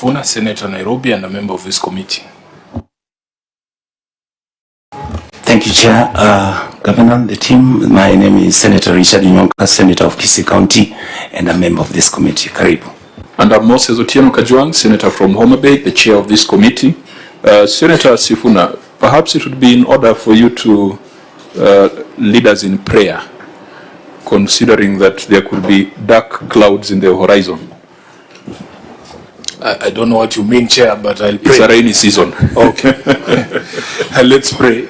Funa, Senator Nairobi, and a member of this committee. Thank you, Chair. Governor, the team, my name is Senator Richard Nyonka, Senator of Kisii County, and a member of this committee. Karibu. And I'm Moses Otieno Kajwang, Senator from Homa Bay, the chair of this committee. Senator Sifuna, perhaps it would be in order for you to lead us in prayer, considering that there could be dark clouds in the horizon. I don't know what you mean, Chair, but I'll pray. It's a rainy season. Okay. Let's pray.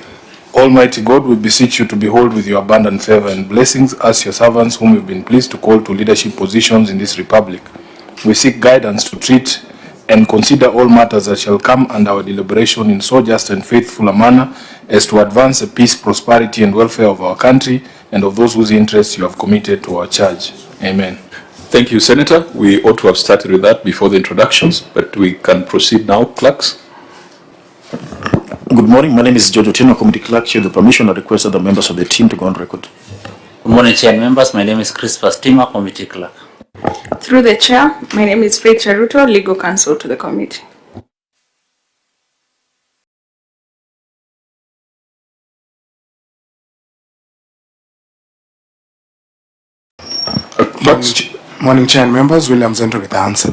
Almighty God, we beseech you to behold with your abundant favor and blessings as your servants whom you've been pleased to call to leadership positions in this republic. We seek guidance to treat and consider all matters that shall come under our deliberation in so just and faithful a manner as to advance the peace, prosperity, and welfare of our country and of those whose interests you have committed to our charge. Amen. Thank you, Senator. We ought to have started with that before the introductions, but we can proceed now. Clerks. Good morning. My name is George Otieno, Committee Clerk. With the permission, I request the members of the team to go on record. Good morning, Chair and members. My name is Chris Pastima, Committee Clerk. Through the Chair, my name is Faith Ruto, Legal Counsel to the committee. Morning, Chair and members. William Zento with the answer.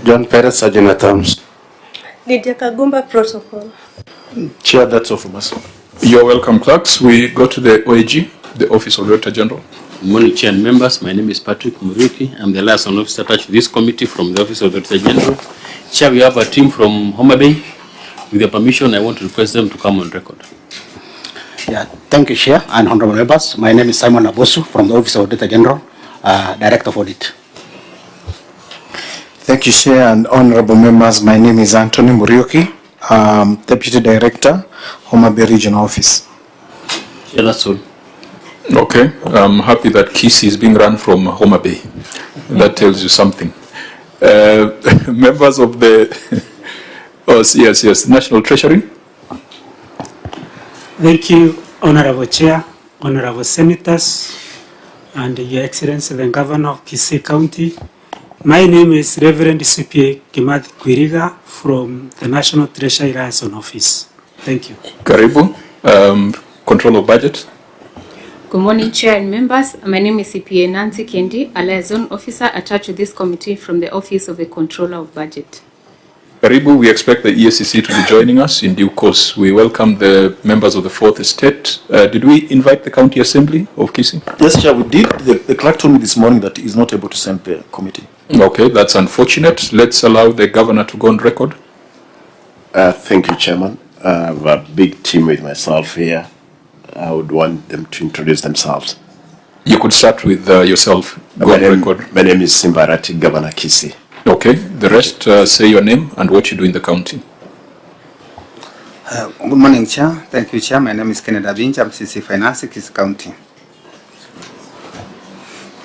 John Perez, Sergeant at Arms. Lydia Kagumba, Protocol. Chair, that's all from us. You're welcome, clerks. We go to the OAG, the Office of Director General. Good morning, Chair and members. My name is Patrick Muriuki. I'm the liaison officer attached to this committee from the Office of the Director General. Chair, we have a team from Homa Bay. With your permission, I want to request them to come on record. Yeah, thank you, Chair and honorable members. My name is Simon Abosu from the Office of Director General, Director of Audit. Thank you, Chair and honorable members. My name is Anthony Muriuki, Deputy Director, Homa Bay Regional Office. Yeah, that's all. Okay. I'm happy that Kisii is being run from Homa Bay. That tells you something. Members of the yes, National Treasury. Thank you, Honorable Chair, Honorable Senators, and Your Excellency, the Governor of Kisii County. My name is Reverend CPA Kimathi Kwiriga from the National Treasury Liaison Office. Thank you. Karibu. Control of Budget. Good morning, Chair and members. My name is CPA Nancy Kendi, a liaison officer attached to this committee from the Office of the Controller of Budget. Karibu, we expect the ESCC to be joining us in due course. We welcome the members of the Fourth Estate. Did we invite the County Assembly of Kisii? Yes, Chair, we did. The clerk told me this morning that he is not able to send the committee. Okay, that's unfortunate. Let's allow the Governor to go on record. Thank you, Chairman. I have a big team with myself here. I would want them to introduce themselves. You could start with yourself. Go on record. My name is Simba, Arati, Governor Kisii. Okay, the rest say your name and what you do in the county. Good morning, Chair. Thank you, Chair. My name is Kennedy Abinja, I'm CC Finance, Kisii County.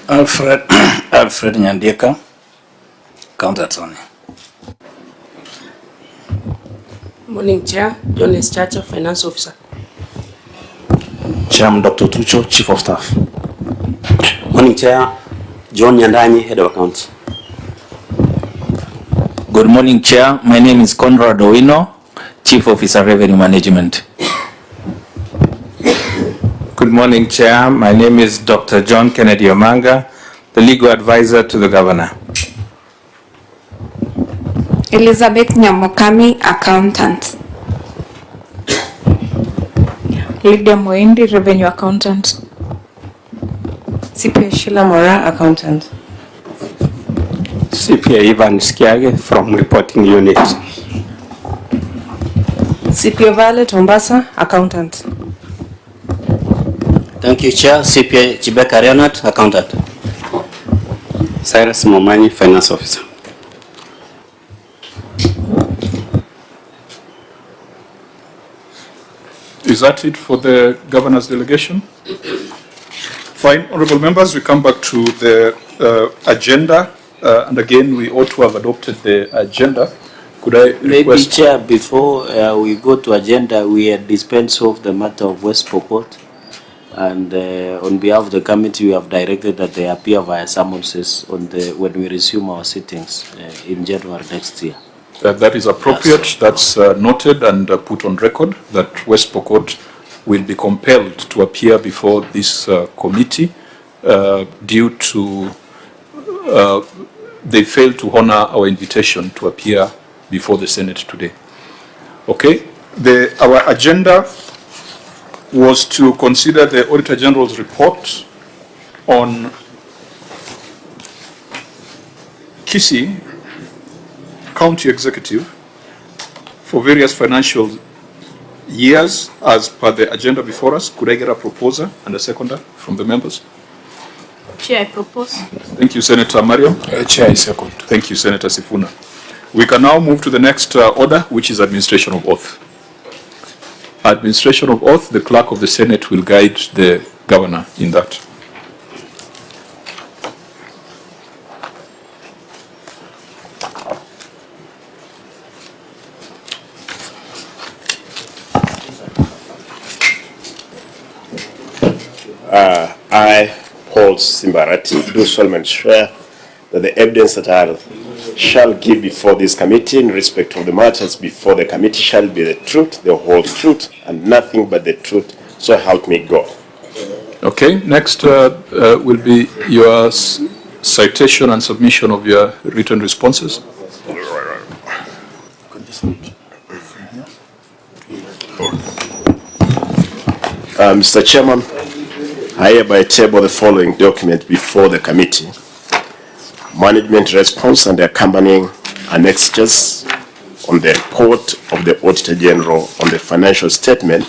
Alfred Nyandeka, County Attorney. Morning, Chair. John S. Chacha, Finance Officer. Chair, I'm Dr. Tucho, Chief of Staff. Morning, Chair. John Nyandanyi, Head of Accounts. Good morning, Chair. My name is Conrad Owino, Chief Officer, Revenue Management. Good morning, Chair. My name is Dr. John Kennedy Omanga, the Legal Advisor to the Governor. Elizabeth Nyamokami, Accountant. Lydia Moindi, Revenue Accountant. CPA Sheila Mora, Accountant. CPA Ivan Skiage from Reporting Unit. CPA Violet Mombasa, Accountant. Thank you, Chair. CPA Chibeka Leonard, Accountant. Cyrus Momani, Finance Officer. Is that it for the Governor's delegation? Fine. Honorable members, we come back to the agenda. And again, we ought to have adopted the agenda. Could I request... Maybe, Chair, before we go to agenda, we dispense of the matter of West Pokot. And on behalf of the committee, we have directed that they appear via summonses when we resume our sittings in January next year. That is appropriate. Yes. That's noted and put on record that West Pokot will be compelled to appear before this committee due to they failed to honor our invitation to appear before the Senate today. Okay, our agenda was to consider the Auditor General's report on Kisii County Executive for various financial years as per the agenda before us. Could I get a proposer and a seconder from the members? Chair, I propose. Thank you, Senator Mariam. Chair, I second. Thank you, Senator Sifuna. We can now move to the next order, which is administration of oath. Administration of oath, the clerk of the Senate will guide the governor in that. I, Paul Simba Arati, do solemnly swear that the evidence that I shall give before this committee in respect of the matters before the committee shall be the truth, the whole truth, and nothing but the truth, so help me God. Okay, next will be your citation and submission of your written responses. Mr. Chairman, I hereby table the following document before the committee. Management response and the accompanying annexures on the report of the Auditor General on the financial statement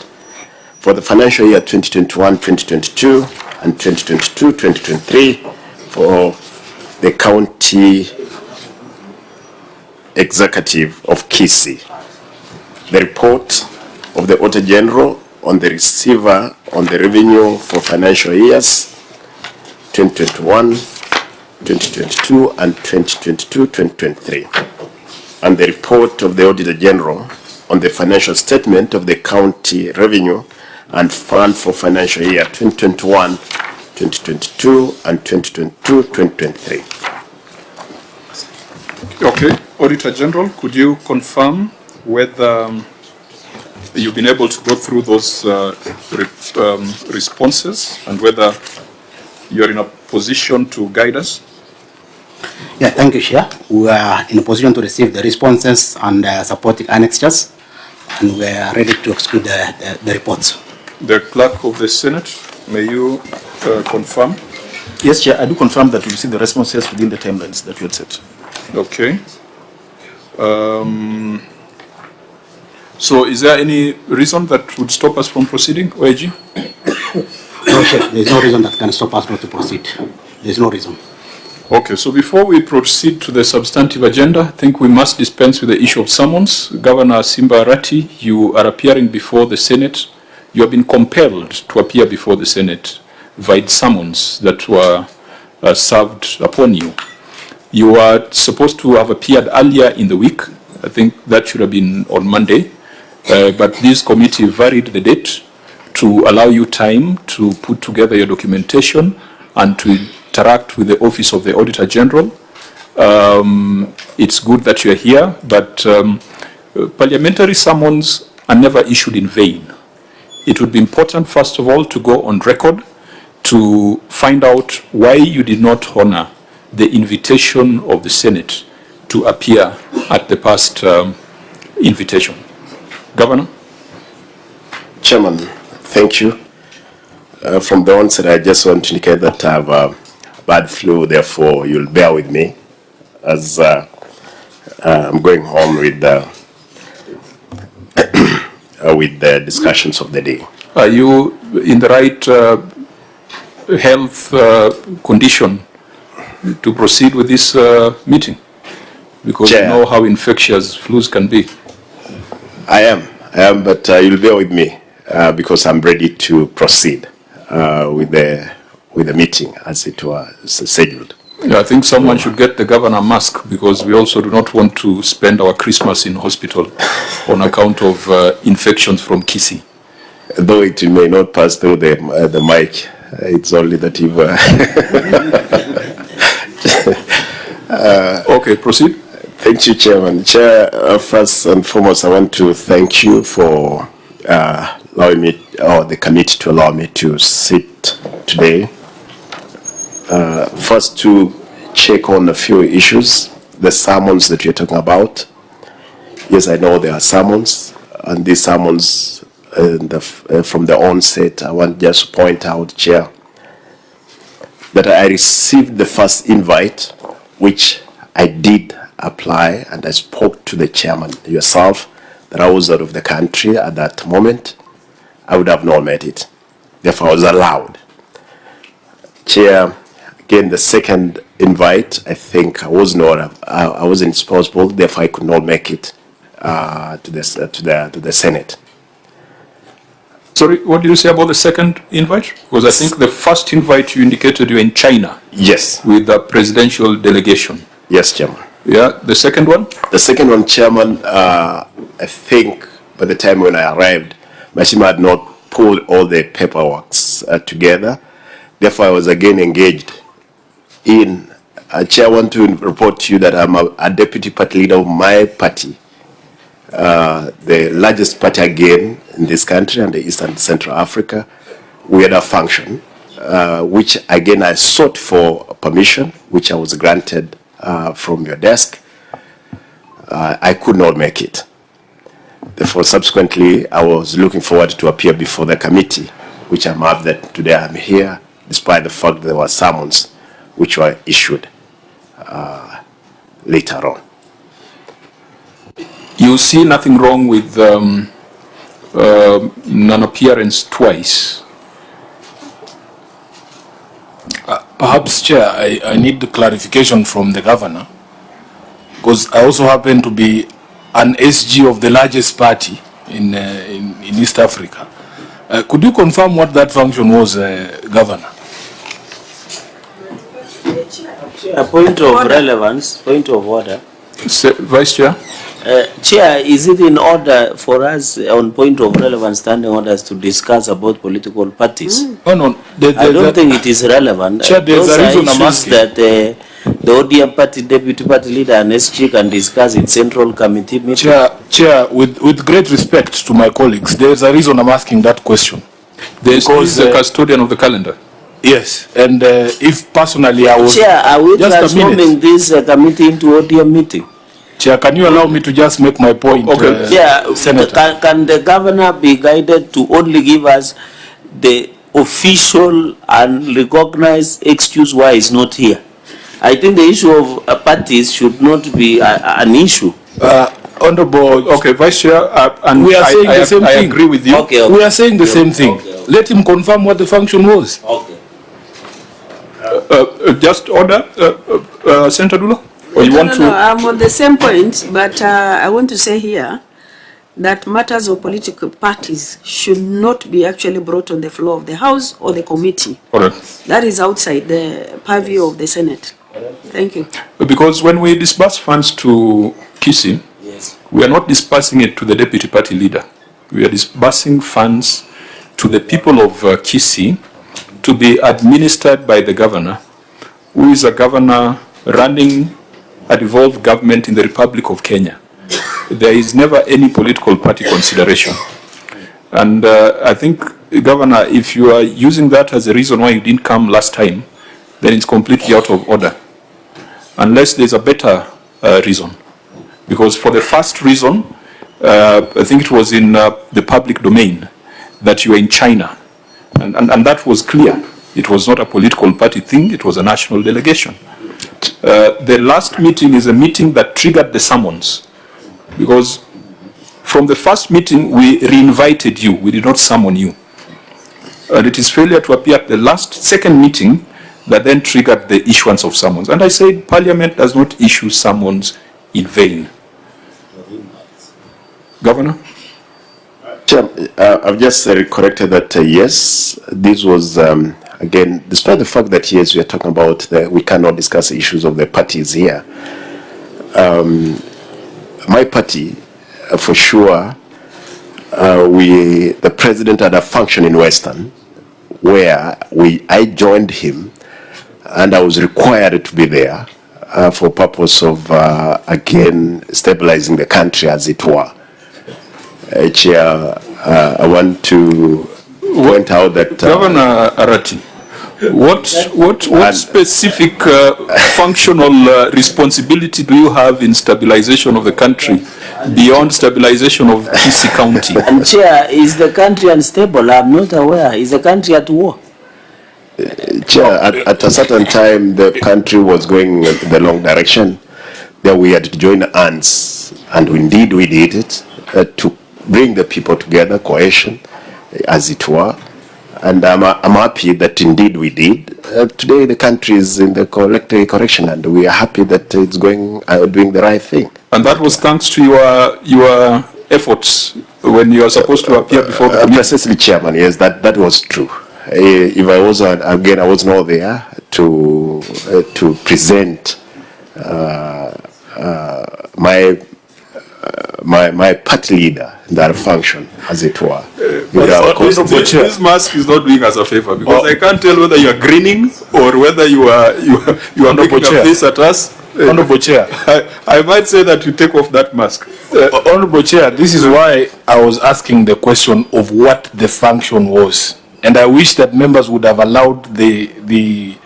for the financial year 2021-2022 and 2022-2023 for the County Executive of Kisii. The report of the Auditor General on the receiver on the revenue for financial years 2021, 2022 and 2022-2023, and the report of the Auditor General on the financial statement of the county revenue and fund for financial year 2021, 2022 and 2022-2023. Okay, Auditor General, could you confirm whether you've been able to go through those responses and whether you're in a position to guide us? Yeah, thank you, Chair. We are in a position to receive the responses and supporting annexures, and we are ready to execute the reports. The Clerk of the Senate, may you confirm? Yes, Chair, I do confirm that we receive the responses within the timelines that we had set. Okay. So is there any reason that would stop us from proceeding, OAG? No, Chair, there is no reason that can stop us not to proceed. There is no reason. Okay, so before we proceed to the substantive agenda, I think we must dispense with the issue of summons. Governor Simba Arati, you are appearing before the Senate. You have been compelled to appear before the Senate via summons that were served upon you. You are supposed to have appeared earlier in the week. I think that should have been on Monday. But this committee varied the date to allow you time to put together your documentation and to interact with the Office of the Auditor General. It's good that you are here, but parliamentary summons are never issued in vain. It would be important, first of all, to go on record to find out why you did not honor the invitation of the Senate to appear at the past invitation. Governor? Chairman, thank you. From the onset, I just want to indicate that I have bad flu, therefore you'll bear with me as I'm going home with the discussions of the day. Are you in the right health condition to proceed with this meeting? Because Chair, you know how infectious flus can be. I am, but you'll bear with me because I'm ready to proceed with the meeting as it was scheduled. Yeah, I think someone should get the governor a mask because we also do not want to spend our Christmas in hospital on account of infections from Kisii. though it may not pass through the mic, it's only that you've... Okay, proceed. Thank you, Chairman. Chair, first and foremost, I want to thank you for allowing me, or the committee to allow me to sit today. First, to check on a few issues, the summons that you're talking about. Yes, I know there are summons, and these summons, from the onset, I want just to point out, Chair, that I received the first invite, which I did apply, and I spoke to the chairman, yourself, that I was out of the country at that moment. I would have not met it. Therefore, I was allowed. Chair, again, the second invite, I think I wasn't responsible, therefore I could not make it to the Senate. Sorry, what did you say about the second invite? Because I think the first invite you indicated you were in China. Yes. With the presidential delegation. Yes, Chairman. Yeah, the second one? The second one, Chairman, I think by the time when I arrived, my team had not pulled all the paperwork together. Therefore, I was again engaged in, Chair, I want to report to you that I'm a deputy party leader of my party, the largest party again in this country and the Eastern Central Africa. We had a function, which again I sought for permission, which I was granted from your desk. I could not make it. Therefore, subsequently, I was looking forward to appear before the committee, which I'm happy that today I'm here, despite the fact that there were summons which were issued later on. You see nothing wrong with non-appearance twice? Perhaps, Chair, I need the clarification from the governor, because I also happen to be an SG of the largest party in East Africa. Could you confirm what that function was, Governor? A point of relevance, point of order. Vice Chair? Chair, is it in order for us on point of relevance standing orders to discuss about political parties? No. I don't think it is relevant. Chair, there's a reason I'm asking. That the ODM party deputy party leader and SG can discuss in central committee meeting. Chair, with great respect to my colleagues, there's a reason I'm asking that question. There's the custodian of the calendar. Yes, and if personally I was... Chair, are we transforming this committee into ODM meeting? Chair, can you allow me to just make my point? Okay. Senator. Can the governor be guided to only give us the official and recognized excuse why he's not here? I think the issue of parties should not be an issue. Honorable, okay, Vice Chair, and we are saying the same thing. I agree with you. Okay. We are saying the same thing. Okay. Let him confirm what the function was. Okay. Just order, Senator Dulo? Or you want to? No, I'm on the same point, but I want to say here that matters of political parties should not be actually brought on the floor of the House or the committee. Correct. That is outside the purview of the Senate. Thank you. Because when we disburse funds to Kisii, yes, we are not disbursing it to the deputy party leader. We are disbursing funds to the people of Kisii to be administered by the governor, who is a governor running a devolved government in the Republic of Kenya. There is never any political party consideration. And I think, Governor, if you are using that as a reason why you didn't come last time, then it's completely out of order. Unless there's a better reason. Because for the first reason, I think it was in the public domain that you were in China. And that was clear. It was not a political party thing, it was a national delegation. The last meeting is a meeting that triggered the summons, because from the first meeting we re-invited you, we did not summon you. And it is failure to appear at the second meeting that then triggered the issuance of summons. And I said Parliament does not issue summons in vain. Governor? Chair, I've just corrected that, yes, this was, again, despite the fact that, yes, we are talking about we cannot discuss issues of the parties here. My party, for sure, the president had a function in Western where I joined him and I was required to be there for purpose of, again, stabilizing the country as it were. Chair, I want to point out that... Governor Arati, what specific functional responsibility do you have in stabilization of the country beyond stabilization of Kisii County? And Chair, is the country unstable? I'm not aware. Is the country at war? Chair, at a certain time, the country was going in the wrong direction. Then we had to join hands, and indeed we did it, to bring the people together, cohesion, as it were. And I'm happy that indeed we did. Today the country is in the correction, and we are happy that it's going doing the right thing. And that was thanks to your efforts when you are supposed to appear before the committee. Precisely, Chairman. Yes, that was true. If I was again, I was not there to present my party leader that function, as it were. This mask is not doing us a favor, because I can't tell whether you are grinning or whether you are making a face at us. Honorable Chair, I might say that you take off that mask. Honorable Chair, this is why I was asking the question of what the function was, and I wish that members would have allowed the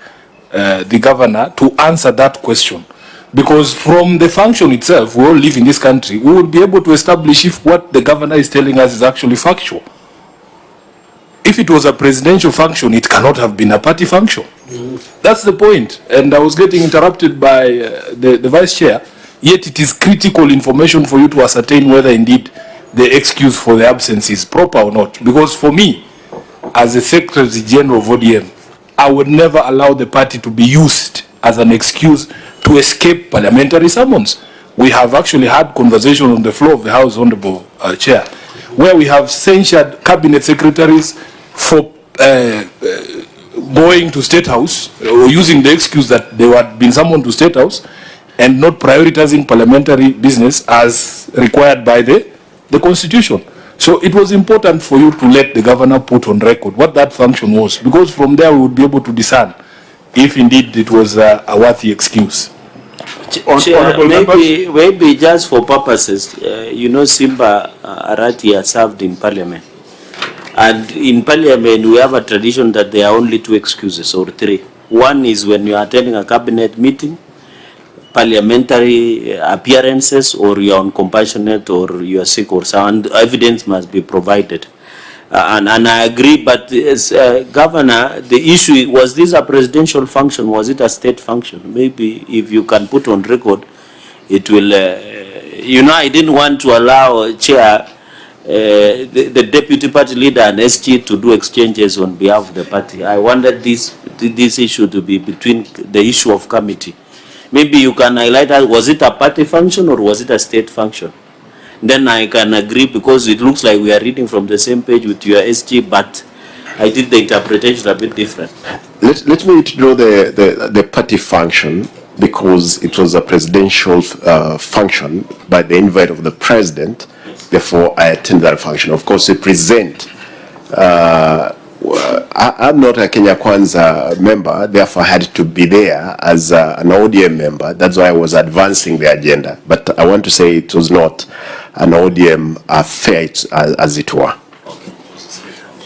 governor to answer that question. Because from the function itself, we all live in this country, we will be able to establish if what the governor is telling us is actually factual. If it was a presidential function, it cannot have been a party function. That's the point. And I was getting interrupted by the vice chair, yet it is critical information for you to ascertain whether indeed the excuse for the absence is proper or not. Because for me, as the Secretary General of ODM, I would never allow the party to be used as an excuse to escape parliamentary summons. We have actually had conversation on the floor of the House, Honorable Chair, where we have censured cabinet secretaries for going to State House or using the excuse that they had been summoned to State House and not prioritizing parliamentary business as required by the Constitution. So it was important for you to let the governor put on record what that function was, because from there we would be able to discern if indeed it was a worthy excuse. Chair, maybe just for purposes, you know, Simba Arati has served in Parliament. And in Parliament, we have a tradition that there are only two excuses, or three. One is when you are attending a cabinet meeting, parliamentary appearances, or you are on compassionate, or you are sick, or so, and evidence must be provided. And I agree, but as Governor, the issue, was this a presidential function? Was it a state function? Maybe if you can put on record, it will, you know, I didn't want to allow Chair, the deputy party leader and SG to do exchanges on behalf of the party. I wanted this issue to be between the issue of committee. Maybe you can highlight that, was it a party function or was it a state function? Then I can agree, because it looks like we are reading from the same page with your SG, but I did the interpretation a bit different. Let me draw the party function, because it was a presidential function by the invite of the president. Therefore, I attend that function. Of course, to present. I'm not a Kenya Kwanza member, therefore I had to be there as an ODM member. That's why I was advancing the agenda. But I want to say it was not an ODM affair, as it were.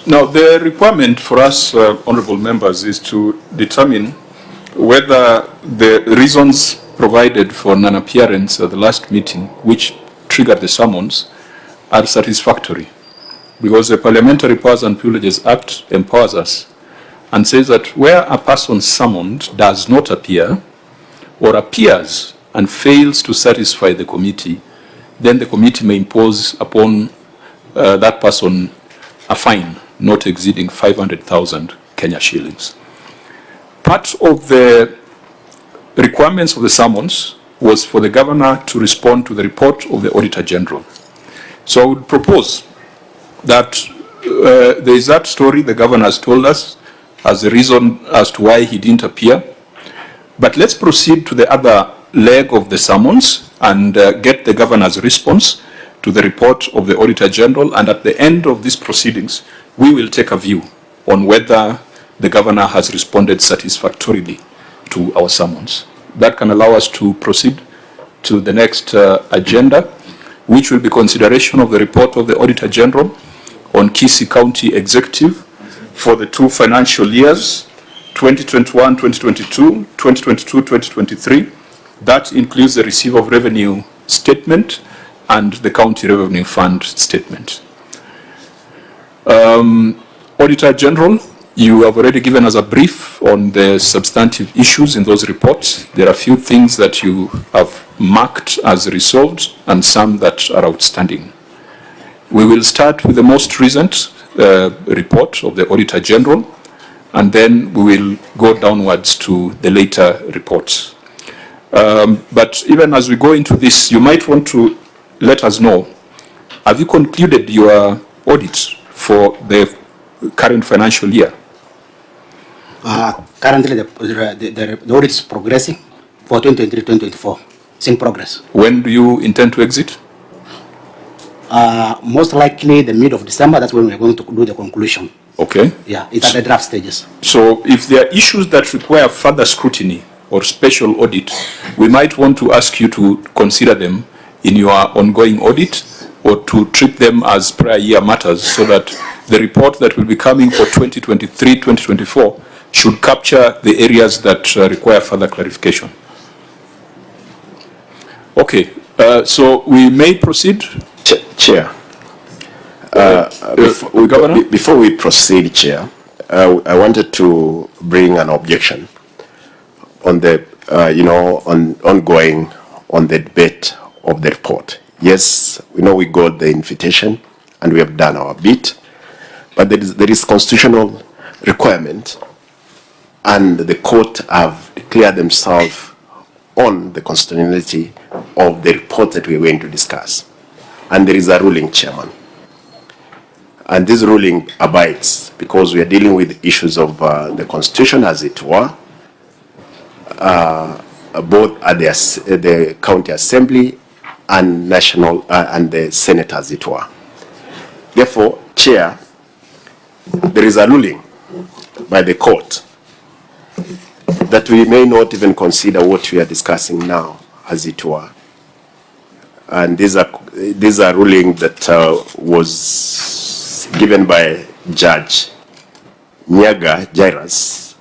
Now, the requirement for us, honorable members, is to determine whether the reasons provided for non-appearance at the last meeting, which triggered the summons, are satisfactory. Because the Parliamentary Powers and Privileges Act empowers us and says that where a person summoned does not appear, or appears and fails to satisfy the committee, then the committee may impose upon that person a fine not exceeding 500,000 Kenya shillings. Part of the requirements of the summons was for the governor to respond to the report of the Auditor General. So I would propose that there is that story the governor has told us as the reason as to why he didn't appear. But let's proceed to the other leg of the summons and get the governor's response to the report of the Auditor General, and at the end of these proceedings, we will take a view on whether the Governor has responded satisfactorily to our summons. That can allow us to proceed to the next agenda, which will be consideration of the report of the Auditor General on Kisii County Executive for the 2 financial years, 2021-2022, 2022-2023. That includes the receipt of revenue statement and the County Revenue Fund statement. Auditor General, you have already given us a brief on the substantive issues in those reports. There are a few things that you have marked as resolved and some that are outstanding. We will start with the most recent report of the Auditor General, and then we will go downwards to the later reports. But even as we go into this, you might want to let us know, have you concluded your audit for the current financial year? Currently, the audit is progressing for 2023-2024. It's in progress. When do you intend to exit? Most likely the mid of December. That's when we're going to do the conclusion. Okay. Yeah, it's at the draft stages. So if there are issues that require further scrutiny or special audit, we might want to ask you to consider them in your ongoing audit, or to treat them as prior year matters, so that the report that will be coming for 2023-2024 should capture the areas that require further clarification. Okay, so we may proceed. Chair, before we proceed, Chair, I wanted to bring an objection on the, ongoing on the debate of the report. Yes, we know we got the invitation and we have done our bit, but there is constitutional requirement, and the court have declared themselves on the constitutionality of the report that we are going to discuss. And there is a ruling, Chairman. And this ruling abides because we are dealing with issues of the Constitution, as it were, both at the County Assembly and national and the Senate, as it were. Therefore, Chair, there is a ruling by the court that we may not even consider what we are discussing now, as it were. And these are ruling that was given by Judge Nyaga Jairus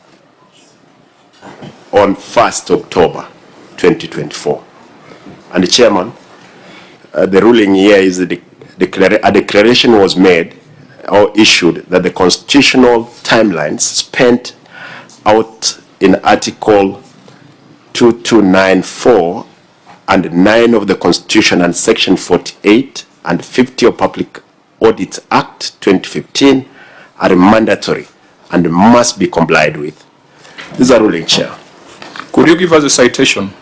on 1st October 2024. And the Chairman, the ruling here is a declaration was made or issued that the constitutional timelines spent out in Article 2294 and 9 of the Constitution and Section 48 and 50 of Public Audit Act 2015 are mandatory and must be complied with. This is a ruling, Chair. Could you give us a citation?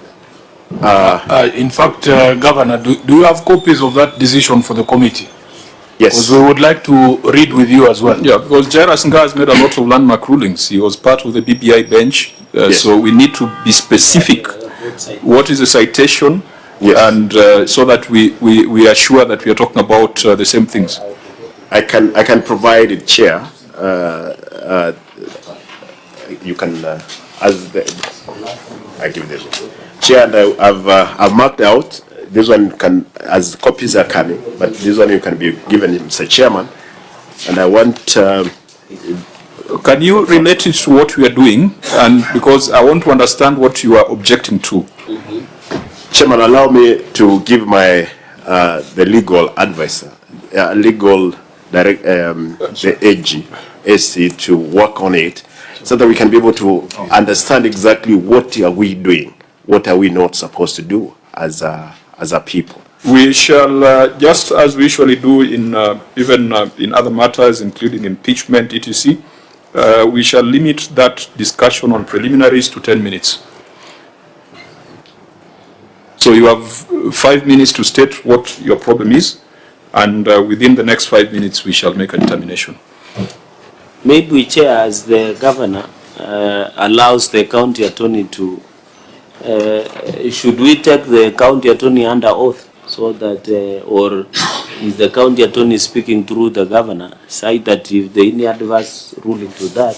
In fact, Governor, do you have copies of that decision for the committee? Yes. Because we would like to read with you as well. Yeah, because Jairus Nga has made a lot of landmark rulings. He was part of the BBI bench, Yes. so we need to be specific. What is the citation? Yes. And so that we are sure that we are talking about the same things. I can provide it, Chair. You can, I give this one. Chair, and I've marked out. This one can, as copies are coming, but this one you can be given, Mr. Chairman. And I want. Can you relate it to what we are doing? And because I want to understand what you are objecting to. Chairman, allow me to give my the legal advisor, legal direct, the AG, SC to work on it, so that we can be able to understand exactly what are we doing, what are we not supposed to do as a people. We shall, just as we usually do in even in other matters, including impeachment, etc., we shall limit that discussion on preliminaries to 10 minutes. So you have 5 minutes to state what your problem is, and within the next 5 minutes we shall make a determination. Maybe, Chair, as the Governor allows the County Attorney to, should we take the County Attorney under oath so that, or is the county attorney speaking through the governor, say that if there any adverse ruling to that,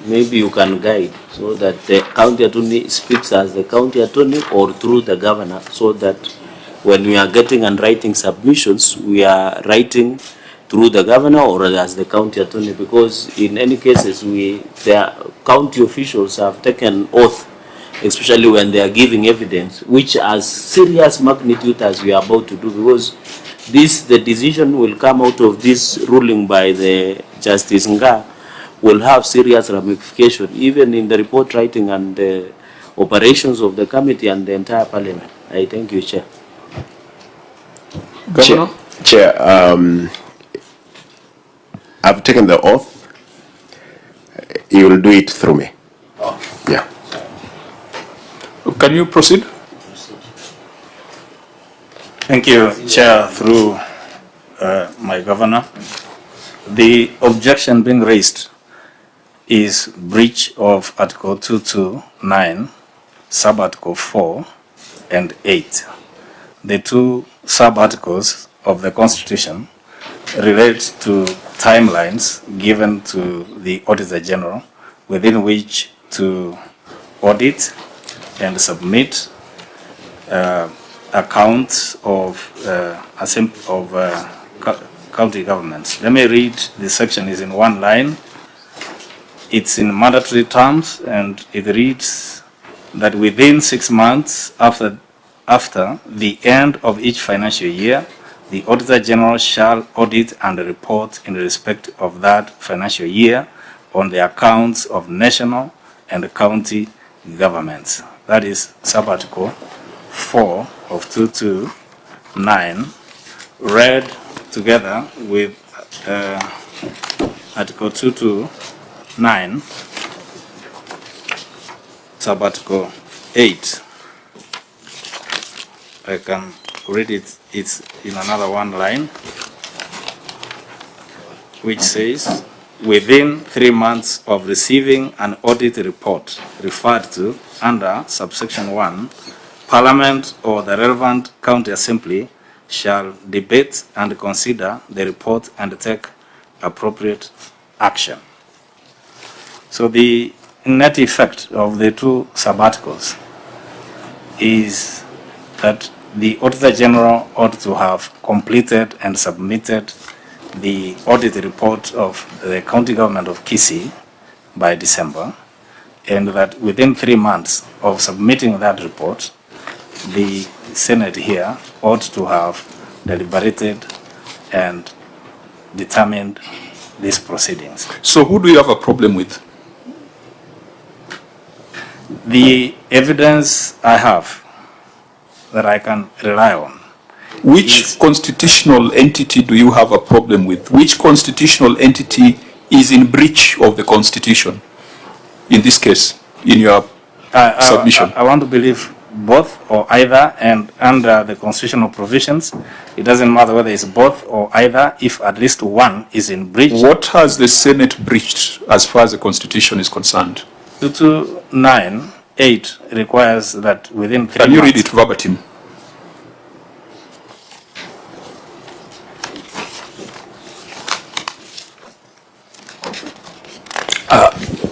maybe you can guide so that the county attorney speaks as the county attorney or through the governor, so that when we are getting and writing submissions, we are writing through the governor or as the county attorney, because in any cases the county officials have taken oath, especially when they are giving evidence which has serious magnitude as we are about to do, because the decision will come out of this ruling by the Justice Nga will have serious ramification even in the report writing and the operations of the committee and the entire parliament. I thank you, Chair. Governor? Chair, I've taken the oath. You will do it through me. Yeah. Can you proceed? Thank you, Chair, through my governor. The objection being raised is breach of Article 229, Sub-Article 4 and 8. The two sub-articles of the Constitution relate to timelines given to the Auditor General within which to audit and submit accounts of county governments. Let me read. The section is in one line. It's in mandatory terms, and it reads that within 6 months after the end of each financial year, the Auditor General shall audit and report in respect of that financial year on the accounts of national and county governments. That is sub-article 4 of 229, read together with Article 229, sub-article 8. I can read it. It's in another one line, which says, within 3 months of receiving an audit report referred to under subsection 1, Parliament or the relevant county assembly shall debate and consider the report and take appropriate action. So the net effect of the two sub-articles is that the Auditor General ought to have completed and submitted the audit report of the county government of Kisii by December, and that within 3 months of submitting that report, the Senate here ought to have deliberated and determined these proceedings. So who do you have a problem with? The evidence I have that I can rely on. Which constitutional entity do you have a problem with? Which constitutional entity is in breach of the Constitution? In this case, in your submission. I want to believe both or either, and under the constitutional provisions, it doesn't matter whether it's both or either if at least one is in breach. What has the Senate breached as far as the Constitution is concerned? 229(8) requires that within 3 months. Can you read it verbatim?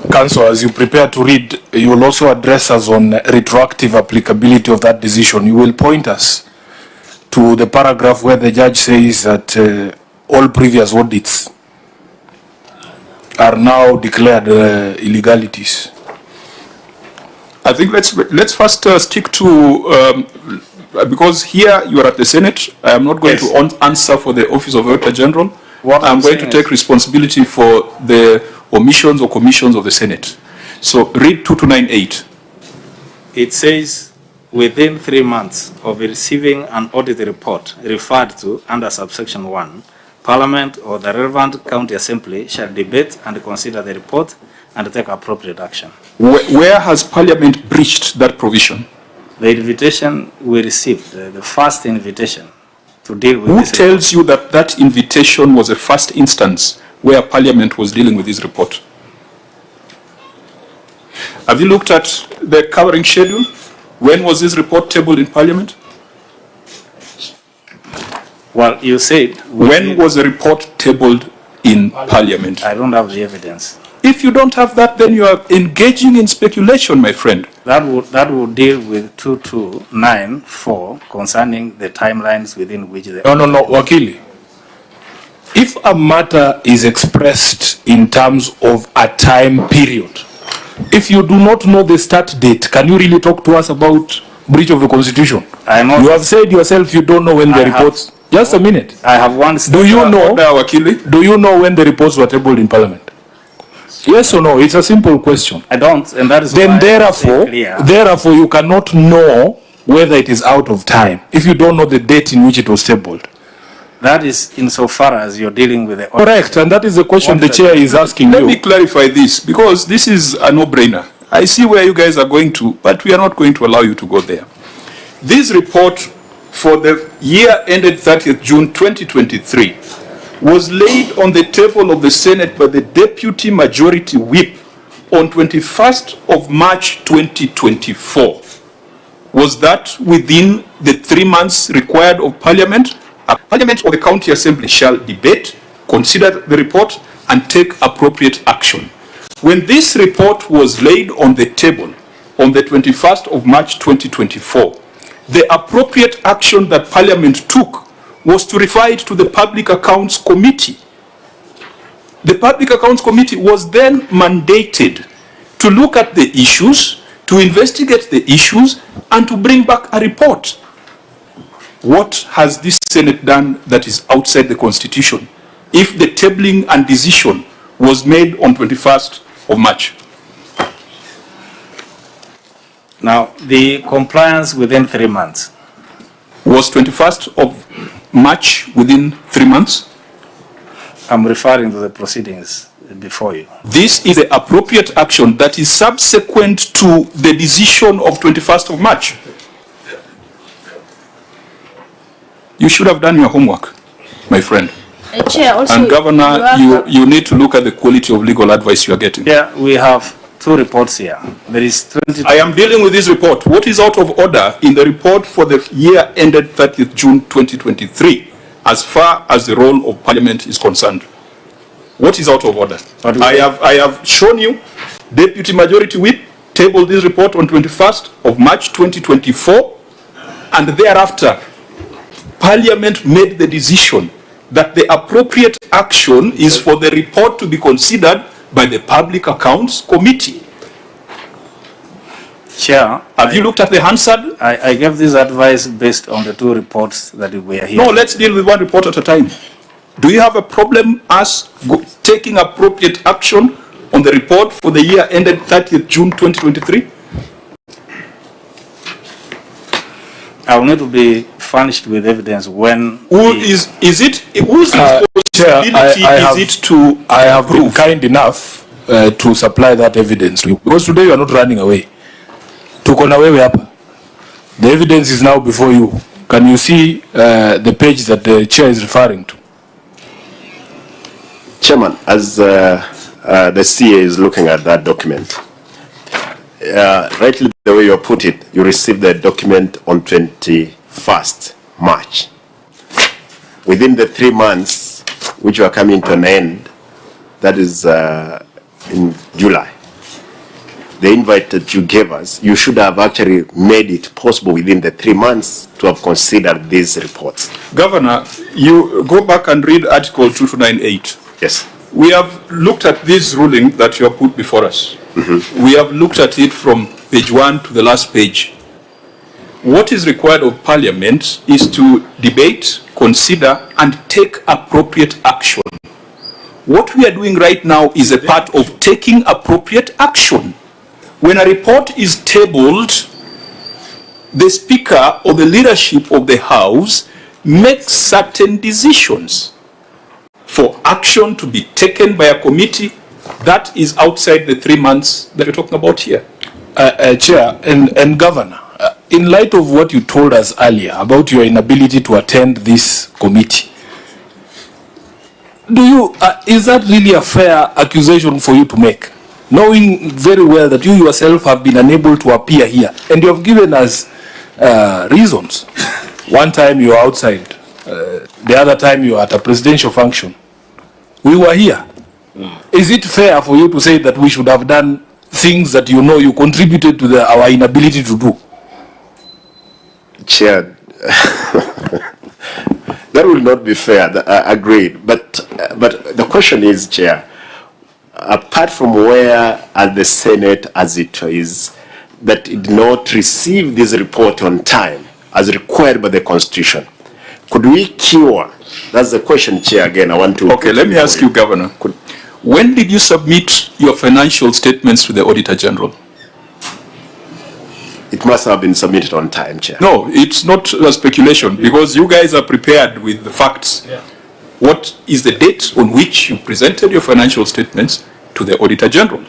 Council, as you prepare to read, you will also address us on retroactive applicability of that decision. You will point us to the paragraph where the judge says that all previous audits are now declared illegalities. I think let's first stick to, because here you are at the Senate, I am not going to answer for the Office of Auditor General. I'm going to take responsibility for the omissions or commissions of the Senate. So read 2298. It says, within 3 months of receiving an audit report referred to under subsection 1, Parliament or the relevant county assembly shall debate and consider the report and take appropriate action. Where has Parliament breached that provision? The invitation we received, the first invitation to deal with this. Who tells you that that invitation was a first instance where Parliament was dealing with this report? Have you looked at the covering schedule? When was this report tabled in Parliament? Well, you said... When was the report tabled in Parliament? I don't have the evidence. If you don't have that, then you are engaging in speculation, my friend. That would deal with 2294 concerning the timelines within which the... No, Wakili. If a matter is expressed in terms of a time period, if you do not know the start date, can you really talk to us about breach of the constitution? I know. You have said yourself you don't know when the reports... Just a minute. I have one... Do you know when the reports were tabled in Parliament? Yes or no? It's a simple question. I don't, and that is then why therefore you cannot know whether it is out of time if you don't know the date in which it was tabled. That is insofar as you're dealing with the... Correct, and that is the question the chair is asking Let you. me clarify this, because this is a no-brainer. I see where you guys are going to, but we are not going to allow you to go there. This report for the year ended 30th June 2023 was laid on the table of the Senate by the Deputy Majority Whip on 21st of March 2024. Was that within the 3 months required of Parliament? Parliament or the County Assembly shall debate, consider the report, and take appropriate action. When this report was laid on the table on the 21st of March 2024, the appropriate action that Parliament took was to refer it to the Public Accounts Committee. The Public Accounts Committee was then mandated to look at the issues, to investigate the issues, and to bring back a report. What has this Senate done that is outside the Constitution if the tabling and decision was made on 21st of March? Now, the compliance within 3 months. Was 21st of March within 3 months? I'm referring to the proceedings before you. This is the appropriate action that is subsequent to the decision of 21st of March. You should have done your homework, my friend. Chair, also, and Governor, you need to look at the quality of legal advice you are getting. Yeah, we have 2 reports here. There is 20... I am dealing with this report. What is out of order in the report for the year ended 30th June 2023 as far as the role of Parliament is concerned? What is out of order? I have shown you Deputy Majority Whip tabled this report on 21st of March 2024, and thereafter Parliament made the decision that the appropriate action is for the report to be considered by the Public Accounts Committee. Chair, have you looked at the Hansard? I gave this advice based on the 2 reports that we are here. No, let's deal with one report at a time. Do you have a problem us taking appropriate action on the report for the year ended 30th June 2023? I will need to be furnished with evidence when... Whose responsibility is it to... I have been kind enough to supply that evidence to you. Because today you are not running away. The evidence is now before you. Can you see the page that the chair is referring to? Chairman, as the CA is looking at that document, rightly the way you put it, you received the document on 21st March. Within the 3 months, which are coming to an end, that is in July, the invite that you gave us, you should have actually made it possible within the 3 months to have considered these reports. Governor, you go back and read Article 2298. Yes. We have looked at this ruling that you have put before us. Mm-hmm. We have looked at it from page 1 to the last page. What is required of Parliament is to debate, consider, and take appropriate action. What we are doing right now is a part of taking appropriate action. When a report is tabled, the Speaker or the leadership of the House makes certain decisions for action to be taken by a committee that is outside the 3 months that we're talking about here. Chair and Governor, in light of what you told us earlier about your inability to attend this committee, is that really a fair accusation for you to make? Knowing very well that you yourself have been unable to appear here, and you have given us reasons. One time you were outside the other time you were at a presidential function. We were here. Is it fair for you to say that we should have done things that you know you contributed to our inability to do? Chair, that will not be fair. Agreed. But the question is, Chair, apart from where at the Senate as it is, that it did not receive this report on time as required by the Constitution, could we cure? That's the question, Chair, again. I want to... Okay, let me ask you, Governor. When did you submit your financial statements to the Auditor General? It must have been submitted on time, Chair. No, it's not a speculation, because you guys are prepared with the facts. Yeah. What is the date on which you presented your financial statements to the Auditor General?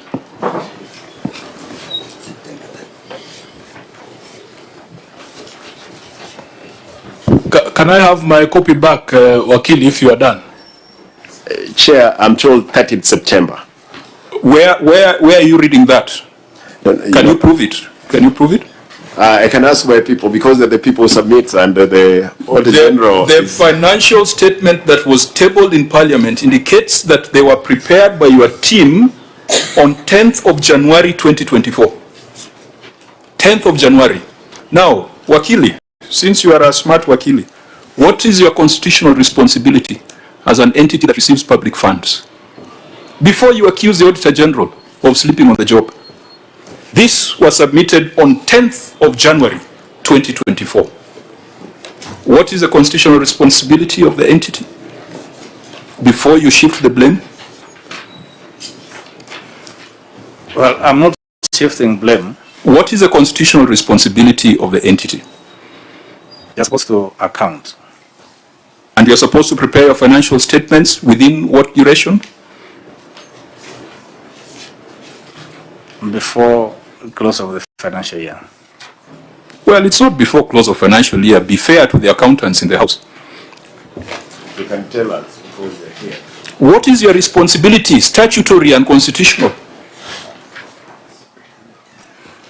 Can I have my copy back, Wakili, if you are done? Chair, I'm told 30th September. Where are you reading that? Can you prove it? Can you prove it? I can ask my people, because the people submit under the Auditor General. The financial statement that was tabled in Parliament indicates that they were prepared by your team on 10th of January 2024. 10th of January. Now, Wakili, since you are a smart Wakili, what is your constitutional responsibility as an entity that receives public funds? Before you accuse the Auditor General of sleeping on the job, this was submitted on 10th of January 2024. What is the constitutional responsibility of the entity before you shift the blame? Well, I'm not shifting blame. What is the constitutional responsibility of the entity? You're supposed to account. And you're supposed to prepare your financial statements within what duration? Before close of the financial year. Well, it's not before close of financial year. Be fair to the accountants in the House. You can tell us because they're here. What is your responsibility, statutory and constitutional?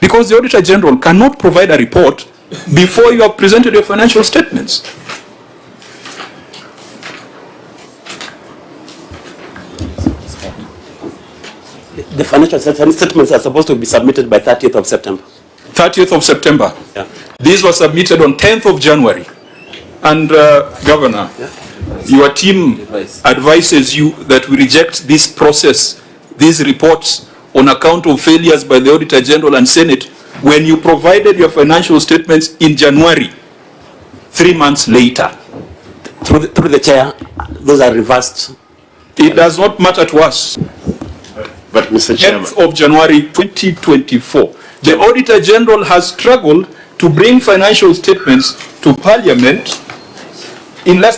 Because the Auditor General cannot provide a report before you have presented your financial statements. The financial statements are supposed to be submitted by 30th of September. 30th of September. Yeah. These were submitted on 10th of January. And Governor, your team advises you that we reject this process, these reports, on account of failures by the Auditor General and Senate when you provided your financial statements in January, 3 months later. Through the chair, those are reversed. It does not matter to us. But Mr. Chairman, 10th of January 2024. The Auditor General has struggled to bring financial statements to Parliament in less